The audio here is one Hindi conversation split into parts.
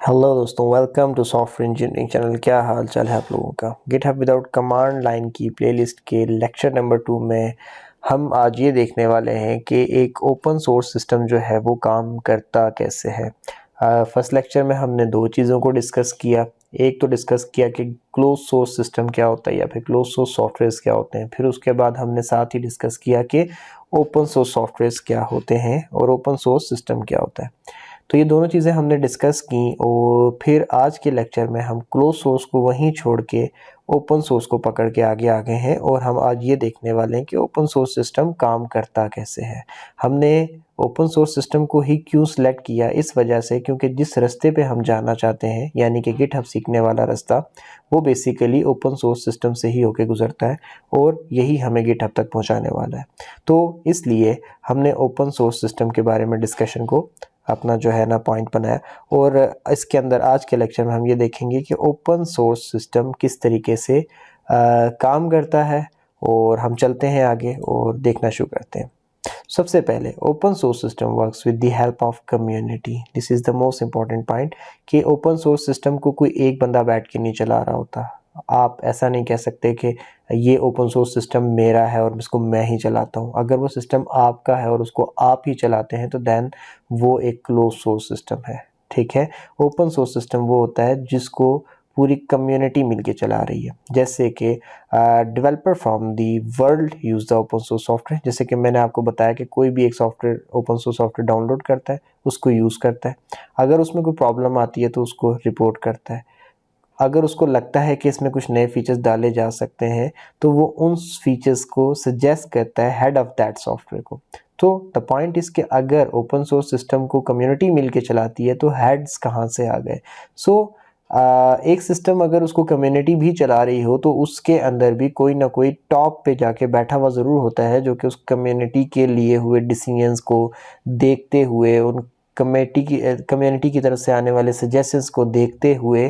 हेलो दोस्तों, welcome to software engineering channel. क्या हाल चाल है आप लोगों का। गिटहब विदाउट कमांड लाइन की प्लेलिस्ट के लेक्चर नंबर 2 में हम आज ये देखने वाले हैं कि एक ओपन सोर्स सिस्टम जो है वो काम करता कैसे है। फर्स्ट लेक्चर में हमने दो चीज़ों को डिस्कस किया। एक तो डिस्कस किया कि क्लोज सोर्स सिस्टम क्या होता है या फिर क्लोज सोर्स सॉफ्टवेयर्स क्या होते हैं। फिर उसके बाद हमने साथ ही डिस्कस किया कि ओपन सोर्स सॉफ्टवेयर्स क्या होते हैं और ओपन सोर्स सिस्टम क्या होता है। तो ये दोनों चीज़ें हमने डिस्कस की और फिर आज के लेक्चर में हम क्लोज सोर्स को वहीं छोड़ के ओपन सोर्स को पकड़ के आगे आ गए हैं और हम आज ये देखने वाले हैं कि ओपन सोर्स सिस्टम काम करता कैसे है। हमने ओपन सोर्स सिस्टम को ही क्यों सिलेक्ट किया, इस वजह से क्योंकि जिस रास्ते पे हम जाना चाहते हैं यानी कि गिटहब सीखने वाला रास्ता वो बेसिकली ओपन सोर्स सिस्टम से ही होके गुजरता है और यही हमें गिटहब तक पहुंचाने वाला है। तो इसलिए हमने ओपन सोर्स सिस्टम के बारे में डिस्कशन को अपना जो है ना पॉइंट बनाया और इसके अंदर आज के लेक्चर में हम ये देखेंगे कि ओपन सोर्स सिस्टम किस तरीके से काम करता है और हम चलते हैं आगे और देखना शुरू करते हैं। सबसे पहले open source system works with the help of community. This is the most important point कि ओपन सोर्स सिस्टम को कोई एक बंदा बैठ के नहीं चला रहा होता। आप ऐसा नहीं कह सकते कि ये ओपन सोर्स सिस्टम मेरा है और इसको मैं ही चलाता हूँ। अगर वो सिस्टम आपका है और उसको आप ही चलाते हैं तो देन वो एक क्लोज सोर्स सिस्टम है। ठीक है, ओपन सोर्स सिस्टम वो होता है जिसको पूरी कम्युनिटी मिलके चला रही है। जैसे कि developer from the world use the open source software. जैसे कि मैंने आपको बताया कि कोई भी एक software open source software download करता है, उसको यूज़ करता है। अगर उसमें कोई प्रॉब्लम आती है तो उसको रिपोर्ट करता है। अगर उसको लगता है कि इसमें कुछ नए फीचर्स डाले जा सकते हैं तो वो उन फीचर्स को सजेस्ट करता है हेड ऑफ दैट सॉफ्टवेयर को। तो द पॉइंट इज कि अगर ओपन सोर्स सिस्टम को कम्युनिटी मिलके चलाती है तो हेड्स कहाँ से आ गए। एक सिस्टम अगर उसको कम्युनिटी भी चला रही हो तो उसके अंदर भी कोई ना कोई टॉप पे जाके बैठा हुआ ज़रूर होता है जो कि उस कम्युनिटी के लिए हुए डिसीजंस को देखते हुए, उन कम्युनिटी की तरफ से आने वाले सजेशंस को देखते हुए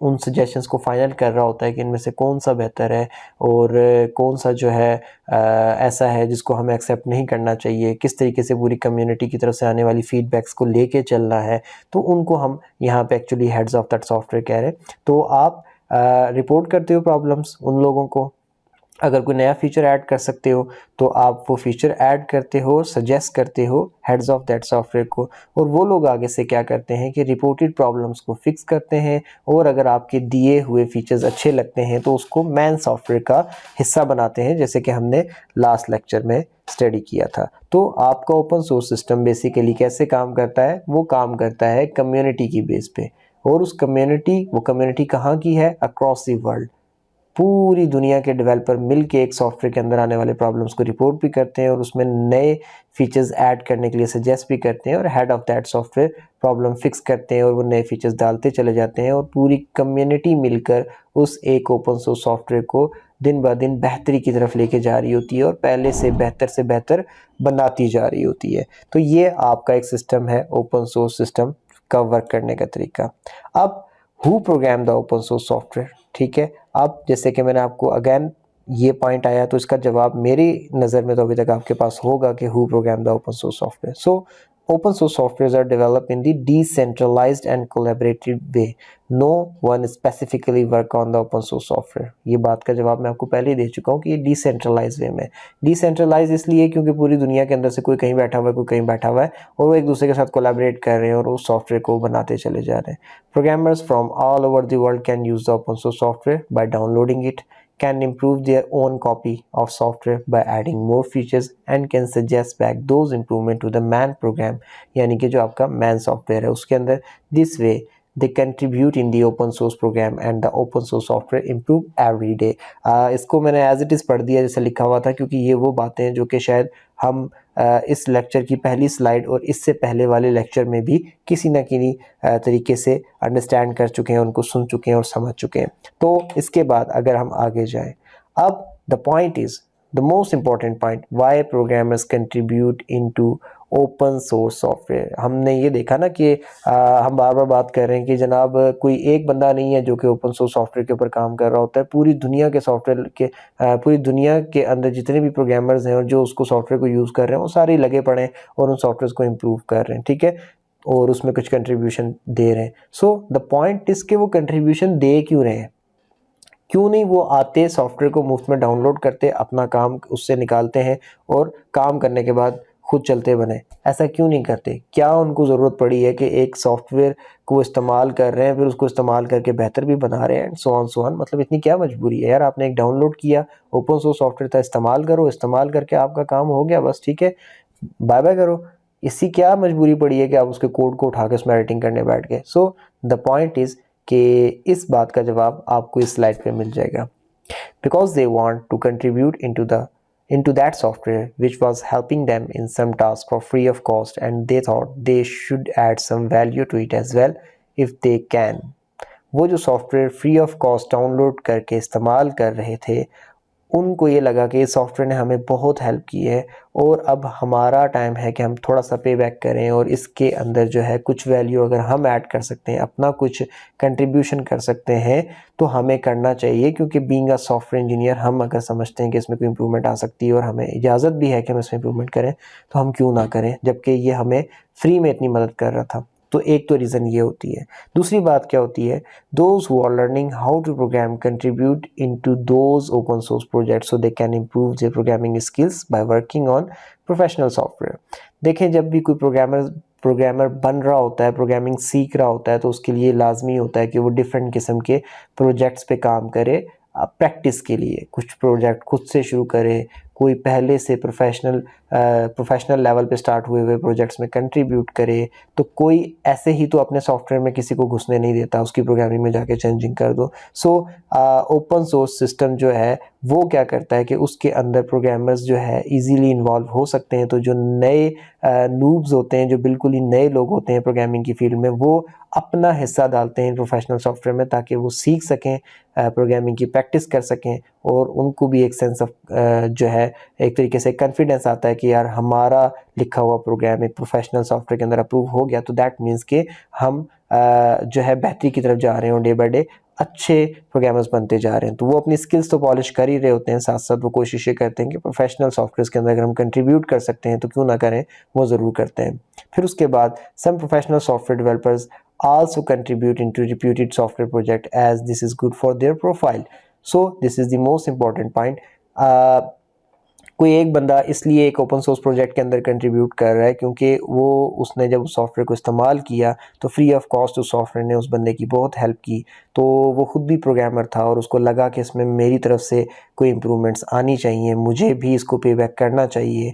उन सजेशंस को फाइनल कर रहा होता है कि इनमें से कौन सा बेहतर है और कौन सा जो है ऐसा है जिसको हमें एक्सेप्ट नहीं करना चाहिए, किस तरीके से पूरी कम्युनिटी की तरफ से आने वाली फीडबैक्स को लेके चलना है। तो उनको हम यहाँ पे actually heads of that software कह रहे हैं। तो आप रिपोर्ट करते हो प्रॉब्लम्स उन लोगों को। अगर कोई नया फीचर ऐड कर सकते हो तो आप वो फीचर ऐड करते हो, सजेस्ट करते हो हेड्स ऑफ दैट सॉफ्टवेयर को और वो लोग आगे से क्या करते हैं कि रिपोर्टेड प्रॉब्लम्स को फिक्स करते हैं और अगर आपके दिए हुए फीचर्स अच्छे लगते हैं तो उसको मैन सॉफ्टवेयर का हिस्सा बनाते हैं, जैसे कि हमने लास्ट लेक्चर में स्टडी किया था। तो आपका ओपन सोर्स सिस्टम बेसिकली कैसे काम करता है, वो काम करता है कम्युनिटी की बेस पे। और उस कम्युनिटी कहाँ की है, अक्रॉस द वर्ल्ड। पूरी दुनिया के डेवलपर मिलके एक सॉफ्टवेयर के अंदर आने वाले प्रॉब्लम्स को रिपोर्ट भी करते हैं और उसमें नए फीचर्स ऐड करने के लिए सजेस्ट भी करते हैं और head of that software problem fix करते हैं और वो नए फीचर्स डालते चले जाते हैं और पूरी कम्युनिटी मिलकर उस एक ओपन सोर्स सॉफ्टवेयर को दिन ब दिन बेहतरी की तरफ लेके जा रही होती है और पहले से बेहतर बनाती जा रही होती है। तो ये आपका एक सिस्टम है ओपन सोर्स सिस्टम का वर्क करने का तरीका। अब who program the open source software, ठीक है। अब जैसे कि मैंने आपको अगेन ये पॉइंट आया तो इसका जवाब मेरी नज़र में तो अभी तक आपके पास होगा कि who program the open source software. So open source softwares are developed in the decentralized and collaborative way. No one specifically work on the open source software. ये बात का जवाब मैं आपको पहले ही दे चुका हूँ कि ये डिसेंट्रलाइज वे में। डिसेंट्रलाइज इसलिए क्योंकि पूरी दुनिया के अंदर से कोई कहीं बैठा हुआ है, कोई कहीं बैठा हुआ है और वो एक दूसरे के साथ कोलैबोरेट कर रहे हैं और उस सॉफ्टवेयर को बनाते चले जा रहे हैं। Programmers from all over the world can use the open source software by downloading it, can improve their own copy of software by adding more features and can suggest back those improvement to the man program, यानी कि जो आपका man सॉफ्टवेयर है उसके अंदर। this way they contribute in the open source program and the open source software improve every day। इसको मैंने as it is पढ़ दिया जैसे लिखा हुआ था क्योंकि ये वो बातें हैं जो कि शायद हम इस लेक्चर की पहली स्लाइड और इससे पहले वाले लेक्चर में भी किसी न किसी तरीके से अंडरस्टैंड कर चुके हैं, उनको सुन चुके हैं और समझ चुके हैं। तो इसके बाद अगर हम आगे जाएं, अब the point is the most important point, why programmers contribute into open source software. हमने ये देखा ना कि हम बार बार बात कर रहे हैं कि जनाब कोई एक बंदा नहीं है जो कि ओपन सोर्स सॉफ्टवेयर के ऊपर काम कर रहा होता है। पूरी दुनिया के सॉफ्टवेयर के पूरी दुनिया के अंदर जितने भी प्रोग्रामर्स हैं और जो उसको सॉफ्टवेयर को यूज़ कर रहे हैं वो सारे लगे पड़े हैं और उन सॉफ्टवेयर को इम्प्रूव कर रहे हैं। ठीक है, और उसमें कुछ कंट्रीब्यूशन दे रहे हैं। सो द पॉइंट इज कि वो कंट्रीब्यूशन दे क्यों रहे हैं, क्यों नहीं वो आते सॉफ्टवेयर को मुफ्त में डाउनलोड करते, अपना काम उससे निकालते हैं और काम करने के बाद खुद चलते बने, ऐसा क्यों नहीं करते? क्या उनको ज़रूरत पड़ी है कि एक सॉफ्टवेयर को इस्तेमाल कर रहे हैं फिर उसको इस्तेमाल करके बेहतर भी बना रहे हैं एंड सो ऑन, मतलब इतनी क्या मजबूरी है यार? आपने एक डाउनलोड किया, ओपन सोर्स सॉफ्टवेयर था, इस्तेमाल करो, इस्तेमाल करके आपका काम हो गया, बस ठीक है, बाय बाय करो। इसकी क्या मजबूरी पड़ी है कि आप उसके कोड को उठा के उसमें राइटिंग करने बैठ गए? सो द पॉइंट इज़ कि इस बात का जवाब आपको इस स्लाइड पे मिल जाएगा। Because they want to contribute into that software which was helping them in some task for free of cost, and they thought they should add some value to it as well if they can। वो जो software free of cost download करके इस्तेमाल कर रहे थे, उनको ये लगा कि इस सॉफ्टवेयर ने हमें बहुत हेल्प की है और अब हमारा टाइम है कि हम थोड़ा सा पे बैक करें और इसके अंदर जो है कुछ वैल्यू अगर हम ऐड कर सकते हैं, अपना कुछ कंट्रीब्यूशन कर सकते हैं तो हमें करना चाहिए, क्योंकि बीइंग अ सॉफ्टवेयर इंजीनियर हम अगर समझते हैं कि इसमें कोई इम्प्रूवमेंट आ सकती है और हमें इजाज़त भी है कि हम इसमें इम्प्रूवमेंट करें, तो हम क्यों ना करें, जबकि ये हमें फ्री में इतनी मदद कर रहा था। तो एक तो रीज़न ये होती है। दूसरी बात क्या होती है, those who are learning how to program contribute into those open source project so they can improve their programming skills by working on professional software. देखें, जब भी कोई प्रोग्रामर बन रहा होता है, प्रोग्रामिंग सीख रहा होता है, तो उसके लिए लाजमी होता है कि वो डिफरेंट किस्म के प्रोजेक्ट्स पे काम करे प्रैक्टिस के लिए। कुछ प्रोजेक्ट खुद से शुरू करे, कोई पहले से प्रोफेशनल लेवल पे स्टार्ट हुए हुए प्रोजेक्ट्स में कंट्रीब्यूट करे, तो कोई ऐसे ही तो अपने सॉफ्टवेयर में किसी को घुसने नहीं देता, उसकी प्रोग्रामिंग में जाके चेंजिंग कर दो। सो ओपन सोर्स सिस्टम जो है वो क्या करता है कि उसके अंदर प्रोग्रामर्स जो है इजीली इन्वॉल्व हो सकते हैं। तो जो नए नूब्स होते हैं, जो बिल्कुल ही नए लोग होते हैं प्रोग्रामिंग की फील्ड में, वो अपना हिस्सा डालते हैं प्रोफेशनल सॉफ्टवेयर में ताकि वो सीख सकें, प्रोग्रामिंग की प्रैक्टिस कर सकें और उनको भी एक सेंस ऑफ जो है एक तरीके से कॉन्फिडेंस आता है कि यार हमारा लिखा हुआ प्रोग्राम एक प्रोफेशनल सॉफ्टवेयर के अंदर अप्रूव हो गया, तो दैट मीन्स कि हम जो है बेहतरी की तरफ जा रहे हैं और डे बाय डे अच्छे प्रोग्रामर्स बनते जा रहे हैं। तो वो अपनी स्किल्स तो पॉलिश कर ही रहे होते हैं, साथ साथ वो कोशिश ये करते हैं कि प्रोफेशनल सॉफ्टवेयर के अंदर अगर हम कंट्रीब्यूट कर सकते हैं तो क्यों ना करें, वो ज़रूर करते हैं। फिर उसके बाद some professional software developers also contribute into reputed software project as this is good for their profile। So this is the most important point। कोई एक बंदा इसलिए एक ओपन सोर्स प्रोजेक्ट के अंदर कंट्रीब्यूट कर रहा है क्योंकि वो उसने जब उस सॉफ्टवेयर को इस्तेमाल किया तो फ्री ऑफ कॉस्ट उस सॉफ्टवेयर ने उस बंदे की बहुत हेल्प की। तो वो खुद भी प्रोग्रामर था और उसको लगा कि इसमें मेरी तरफ से कोई इम्प्रूवमेंट्स आनी चाहिए, मुझे भी इसको पे बैक करना चाहिए।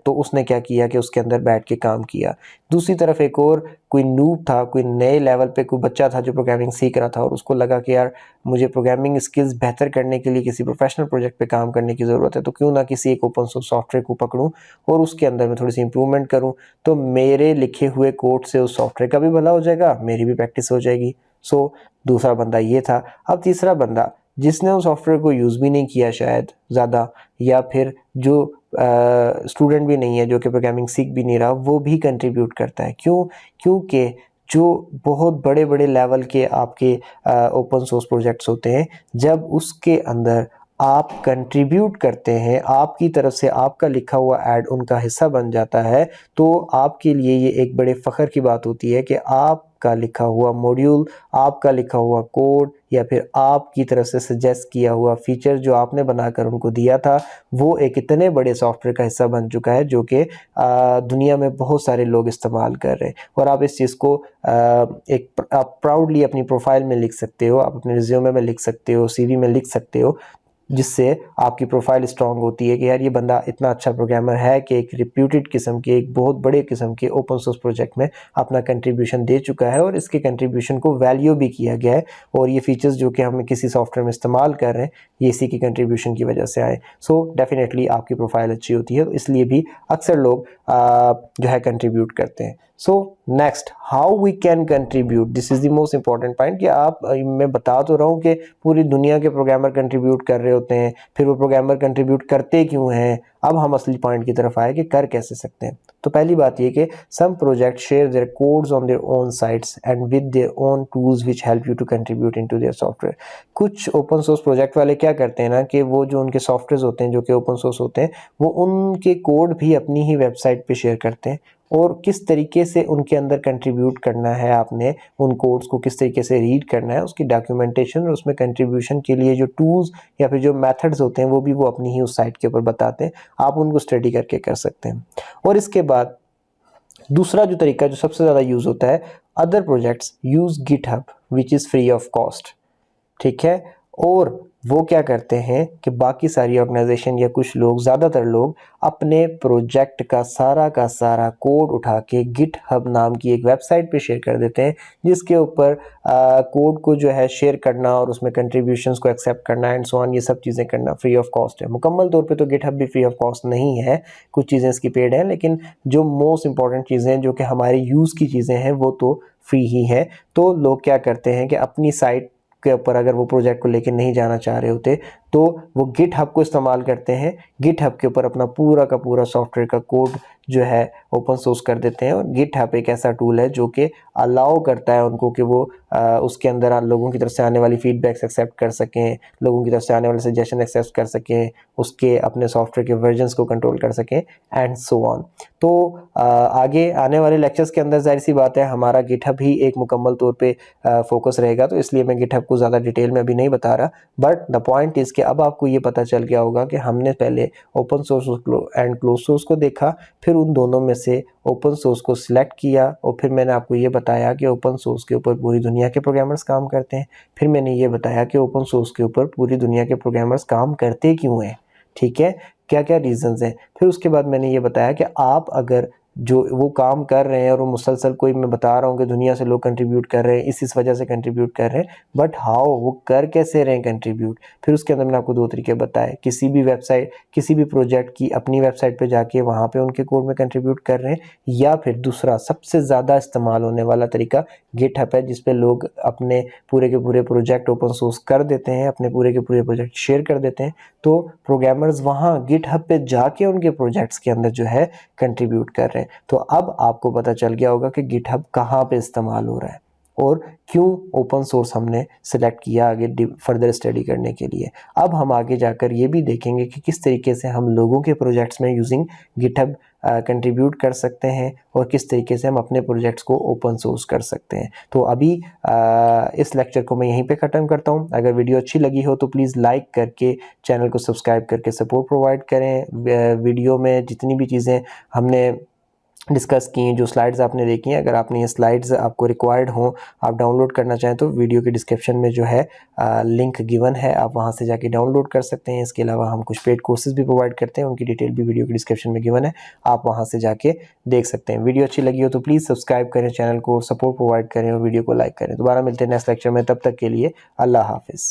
तो उसने क्या किया कि उसके अंदर बैठ के काम किया। दूसरी तरफ एक और कोई नूब था, कोई नए लेवल पे कोई बच्चा था जो प्रोग्रामिंग सीख रहा था और उसको लगा कि यार मुझे प्रोग्रामिंग स्किल्स बेहतर करने के लिए किसी प्रोफेशनल प्रोजेक्ट पे काम करने की ज़रूरत है, तो क्यों ना किसी एक ओपन सोर्स सॉफ्टवेयर को पकड़ूं और उसके अंदर मैं थोड़ी सी इंप्रूवमेंट करूं, तो मेरे लिखे हुए कोड से उस सॉफ्टवेयर का भी भला हो जाएगा, मेरी भी प्रैक्टिस हो जाएगी। सो दूसरा बंदा ये था। अब तीसरा बंदा जिसने उस सॉफ्टवेयर को यूज़ भी नहीं किया शायद ज़्यादा, या फिर जो स्टूडेंट भी नहीं है, जो कि प्रोग्रामिंग सीख भी नहीं रहा, वो भी कंट्रीब्यूट करता है। क्यों? क्योंकि जो बहुत बड़े बड़े लेवल के आपके ओपन सोर्स प्रोजेक्ट्स होते हैं, जब उसके अंदर आप कंट्रीब्यूट करते हैं, आपकी तरफ से आपका लिखा हुआ ऐड उनका हिस्सा बन जाता है, तो आपके लिए ये एक बड़े फ़ख्र की बात होती है कि आपका लिखा हुआ मॉड्यूल, आपका लिखा हुआ कोड या फिर आपकी तरफ से सजेस्ट किया हुआ फीचर जो आपने बनाकर उनको दिया था, वो एक इतने बड़े सॉफ्टवेयर का हिस्सा बन चुका है जो कि दुनिया में बहुत सारे लोग इस्तेमाल कर रहे हैं। और आप इस चीज़ को एक आप प्राउडली अपनी प्रोफाइल में लिख सकते हो, आप अपने रिज्यूमे में लिख सकते हो, सीवी में लिख सकते हो, जिससे आपकी प्रोफाइल स्ट्रांग होती है कि यार ये बंदा इतना अच्छा प्रोग्रामर है कि एक रिप्यूटेड किस्म के, एक बहुत बड़े किस्म के ओपन सोर्स प्रोजेक्ट में अपना कंट्रीब्यूशन दे चुका है और इसके कंट्रीब्यूशन को वैल्यू भी किया गया है, और ये फीचर्स जो कि हम किसी सॉफ्टवेयर में इस्तेमाल कर रहे हैं ये इसी की कंट्रीब्यूशन की वजह से आए। सो डेफिनेटली आपकी प्रोफाइल अच्छी होती है, तो इसलिए भी अक्सर लोग जो है कंट्रीब्यूट करते हैं। So next, how we can contribute, this is the most important point कि आप मैं बता तो रहा हूँ कि पूरी दुनिया के प्रोग्रामर कंट्रीब्यूट कर रहे होते हैं, फिर वो प्रोग्रामर कंट्रीब्यूट करते क्यों हैं। अब हम असली पॉइंट की तरफ आए कि कर कैसे सकते हैं। तो पहली बात ये कि some project share their codes on their own sites and with their own tools which help you to contribute into their software. कुछ ओपन सोर्स प्रोजेक्ट वाले क्या करते हैं ना कि वो जो उनके सॉफ्टवेयर होते हैं जो कि ओपन सोर्स होते हैं, वो उनके कोड भी अपनी ही वेबसाइट पे शेयर करते हैं और किस तरीके से उनके अंदर कंट्रीब्यूट करना है, आपने उन कोड्स को किस तरीके से रीड करना है, उसकी डॉक्यूमेंटेशन और उसमें कंट्रीब्यूशन के लिए जो टूल्स या फिर जो मेथड्स होते हैं वो भी वो अपनी ही उस साइट के ऊपर बताते हैं, आप उनको स्टडी करके कर सकते हैं। और इसके बाद दूसरा जो तरीका जो सबसे ज़्यादा यूज़ होता है, other projects use GitHub which is free of cost, ठीक है। और वो क्या करते हैं कि बाकी सारी ऑर्गेनाइजेशन या कुछ लोग, ज़्यादातर लोग अपने प्रोजेक्ट का सारा कोड उठा के गिटहब नाम की एक वेबसाइट पे शेयर कर देते हैं, जिसके ऊपर कोड को जो है शेयर करना और उसमें कंट्रीब्यूशंस को एक्सेप्ट करना एंड सो ऑन, ये सब चीज़ें करना फ्री ऑफ कॉस्ट है। मुकम्मल तौर पे तो गिटहब भी फ्री ऑफ कॉस्ट नहीं है, कुछ चीज़ें इसकी पेड हैं, लेकिन जो मोस्ट इंपॉर्टेंट चीज़ें जो कि हमारे यूज़ की चीज़ें हैं वो तो फ्री ही हैं। तो लोग क्या करते हैं कि अपनी साइट के ऊपर अगर वो प्रोजेक्ट को लेके नहीं जाना चाह रहे होते तो वो गिटहब को इस्तेमाल करते हैं, गिटहब के ऊपर अपना पूरा का पूरा सॉफ्टवेयर का कोड जो है ओपन सोर्स कर देते हैं। और गिटहब एक ऐसा टूल है जो कि अलाउ करता है उनको कि वो उसके अंदर लोगों की तरफ से आने वाली फीडबैक्स एक्सेप्ट कर सकें, लोगों की तरफ से आने वाले सजेशन एक्सेप्ट कर सकें, उसके अपने सॉफ्टवेयर के वर्जन्स को कंट्रोल कर सकें एंड सो ऑन। तो आगे आने वाले लेक्चर्स के अंदर जाहिर सी बात है हमारा गिटहब ही एक मुकम्मल तौर पे फोकस रहेगा, तो इसलिए मैं गिटहब को ज़्यादा डिटेल में अभी नहीं बता रहा। बट द पॉइंट इज़ कि अब आपको ये पता चल गया होगा कि हमने पहले open source and close source को देखा, फिर उन दोनों में से ओपन सोर्स को सिलेक्ट किया, और फिर मैंने आपको ये बताया कि ओपन सोर्स के ऊपर पूरी दुनिया के प्रोग्रामर्स काम करते हैं। फिर मैंने ये बताया कि ओपन सोर्स के ऊपर पूरी दुनिया के प्रोग्रामर्स काम करते क्यों हैं, ठीक है, क्या क्या रीजंस हैं। फिर उसके बाद मैंने ये बताया कि आप अगर जो वो काम कर रहे हैं और वो मुसलसल, कोई मैं बता रहा हूँ कि दुनिया से लोग कंट्रीब्यूट कर रहे हैं, इस वजह से कंट्रीब्यूट कर रहे हैं, बट हाउ, वो कर कैसे रहे हैं कंट्रीब्यूट। फिर उसके अंदर मैंने आपको दो तरीके बताए, किसी भी वेबसाइट, किसी भी प्रोजेक्ट की अपनी वेबसाइट पे जाके वहाँ पे उनके कोड में कंट्रीब्यूट कर रहे हैं, या फिर दूसरा सबसे ज़्यादा इस्तेमाल होने वाला तरीका गिटहब है, जिसपे लोग अपने पूरे के पूरे प्रोजेक्ट ओपन सोर्स कर देते हैं, अपने पूरे के पूरे प्रोजेक्ट शेयर कर देते हैं। तो प्रोग्रामर्स वहाँ गिटहब पे जाके उनके प्रोजेक्ट्स के अंदर जो है कंट्रीब्यूट कर रहे हैं। तो अब आपको पता चल गया होगा कि गिटहब कहाँ पे इस्तेमाल हो रहा है और क्यों ओपन सोर्स हमने सेलेक्ट किया आगे फर्दर स्टडी करने के लिए। अब हम आगे जाकर ये भी देखेंगे कि किस तरीके से हम लोगों के प्रोजेक्ट्स में यूजिंग गिटहब कंट्रीब्यूट कर सकते हैं और किस तरीके से हम अपने प्रोजेक्ट्स को ओपन सोर्स कर सकते हैं। तो अभी इस लेक्चर को मैं यहीं पे ख़त्म करता हूँ। अगर वीडियो अच्छी लगी हो तो प्लीज़ लाइक करके चैनल को सब्सक्राइब करके सपोर्ट प्रोवाइड करें। वीडियो में जितनी भी चीज़ें हमने डिस्कस की, जो स्लाइड्स आपने देखी हैं, अगर आपने ये स्लाइड्स आपको रिक्वायर्ड हों, आप डाउनलोड करना चाहें तो वीडियो के डिस्क्रिप्शन में जो है लिंक गिवन है, आप वहां से जाके डाउनलोड कर सकते हैं। इसके अलावा हम कुछ पेड कोर्सेज भी प्रोवाइड करते हैं, उनकी डिटेल भी वीडियो के डिस्क्रिप्शन में गिवन है, आप वहां से जाके देख सकते हैं। वीडियो अच्छी लगी हो तो प्लीज़ सब्सक्राइब करें, चैनल को सपोर्ट प्रोवाइड करें और वीडियो को लाइक करें। दोबारा मिलते हैं नेक्स्ट लेक्चर में, तब तक के लिए अल्लाह हाफिज़।